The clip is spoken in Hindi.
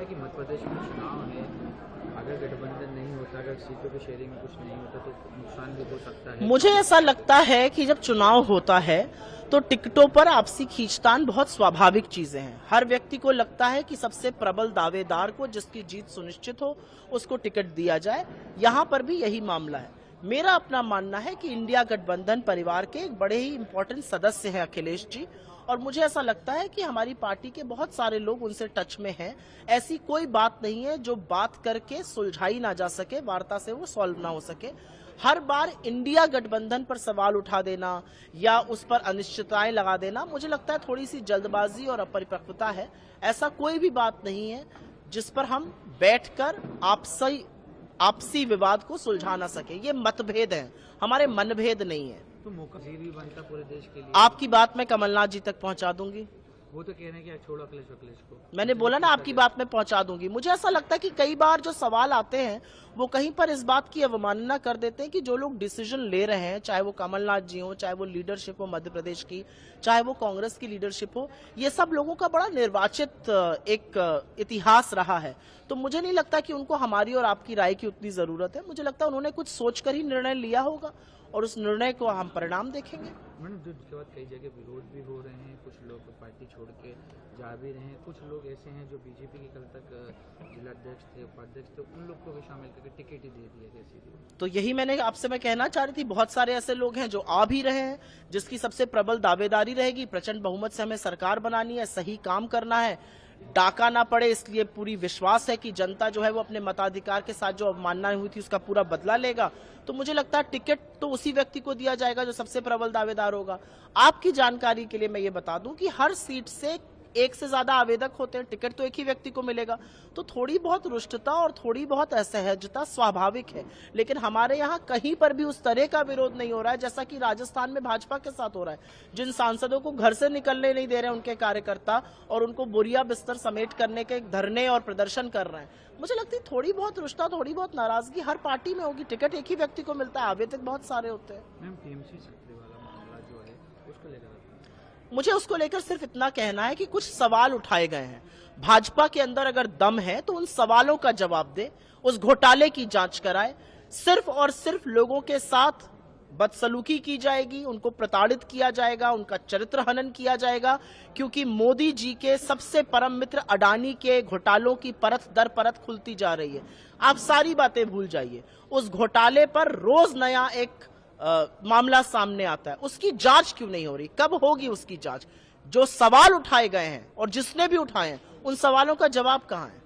है कि मध्य प्रदेश में चुनाव है, अगर गठबंधन नहीं होता, अगर सीटों की शेयरिंग में कुछ नहीं होता तो नुकसान भी हो सकता है? मुझे ऐसा लगता है कि जब चुनाव होता है तो टिकटों पर आपसी खींचतान बहुत स्वाभाविक चीजें हैं। हर व्यक्ति को लगता है कि सबसे प्रबल दावेदार को, जिसकी जीत सुनिश्चित हो, उसको टिकट दिया जाए। यहां पर भी यही मामला है। मेरा अपना मानना है कि इंडिया गठबंधन परिवार के एक बड़े ही इंपॉर्टेंट सदस्य हैं अखिलेश जी, और मुझे ऐसा लगता है कि हमारी पार्टी के बहुत सारे लोग उनसे टच में हैं। ऐसी कोई बात नहीं है जो बात करके सुलझाई ना जा सके, वार्ता से वो सॉल्व ना हो सके। हर बार इंडिया गठबंधन पर सवाल उठा देना या उस पर अनिश्चितताएं लगा देना, मुझे लगता है थोड़ी सी जल्दबाजी और अपरिपक्वता है। ऐसा कोई भी बात नहीं है जिस पर हम बैठकर आपसी विवाद को सुलझा ना सके। ये मतभेद है, हमारे मनभेद नहीं है। तो मौका भी बनता पूरे देश के लिए। आपकी बात मैं कमलनाथ जी तक पहुंचा दूंगी। वो तो कह रहे हैं कि छोड़ो अखिलेश को। मैंने बोला ना, आपकी बात मैं पहुंचा दूंगी। मुझे ऐसा लगता है कि कई बार जो सवाल आते हैं वो कहीं पर इस बात की अवमानना कर देते हैं कि जो लोग डिसीजन ले रहे हैं, चाहे वो कमलनाथ जी हो, चाहे वो लीडरशिप हो मध्य प्रदेश की, चाहे वो कांग्रेस की लीडरशिप हो, ये सब लोगों का बड़ा निर्वाचित एक इतिहास रहा है। तो मुझे नहीं लगता कि उनको हमारी और आपकी राय की उतनी जरूरत है। मुझे लगता है उन्होंने कुछ सोचकर ही निर्णय लिया होगा और उस निर्णय को हम परिणाम देखेंगे। मैडम, जिसके बाद कई जगह विरोध भी हो रहे हैं, कुछ लोग पार्टी छोड़ के जा भी रहे हैं, कुछ लोग ऐसे हैं जो बीजेपी के कल तक जिलाध्यक्ष थे, उपाध्यक्ष थे, उन लोग को भी शामिल करके टिकट ही दे दिया गया। तो यही मैंने आपसे मैं कहना चाह रही थी, बहुत सारे ऐसे लोग हैं जो आ भी रहे हैं, जिसकी सबसे प्रबल दावेदारी रहेगी प्रचंड बहुमत से हमें सरकार बनानी है, सही काम करना है, डाका ना पड़े, इसलिए पूरी विश्वास है कि जनता जो है वो अपने मताधिकार के साथ जो अवमानना हुई थी उसका पूरा बदला लेगा। तो मुझे लगता है टिकट तो उसी व्यक्ति को दिया जाएगा जो सबसे प्रबल दावेदार होगा। आपकी जानकारी के लिए मैं ये बता दूं कि हर सीट से एक से ज्यादा आवेदक होते हैं, टिकट तो एक ही व्यक्ति को मिलेगा। तो थोड़ी बहुत रुष्टता और थोड़ी बहुत असहजता स्वाभाविक है, लेकिन हमारे यहाँ कहीं पर भी उस तरह का विरोध नहीं हो रहा है जैसा कि राजस्थान में भाजपा के साथ हो रहा है। जिन सांसदों को घर से निकलने नहीं दे रहे उनके कार्यकर्ता और उनको बोरिया बिस्तर समेट करने के धरने और प्रदर्शन कर रहे हैं, मुझे लगती है थोड़ी बहुत रुष्टा, थोड़ी बहुत नाराजगी हर पार्टी में होगी। टिकट एक ही व्यक्ति को मिलता है, आवेदक बहुत सारे होते हैं। मैम, टीएमसी छतरी वाला मामला जो है उसको लेकर मुझे उसको लेकर सिर्फ इतना कहना है कि कुछ सवाल उठाए गए हैं। भाजपा के अंदर अगर दम है तो उन सवालों का जवाब दे, उस घोटाले की जांच कराए। सिर्फ और सिर्फ लोगों के साथ बदसलूकी की जाएगी, उनको प्रताड़ित किया जाएगा, उनका चरित्र हनन किया जाएगा, क्योंकि मोदी जी के सबसे परम मित्र अडानी के घोटालों की परत दर परत खुलती जा रही है। आप सारी बातें भूल जाइए, उस घोटाले पर रोज नया एक मामला सामने आता है। उसकी जांच क्यों नहीं हो रही? कब होगी उसकी जांच? जो सवाल उठाए गए हैं और जिसने भी उठाए हैं, उन सवालों का जवाब कहां है?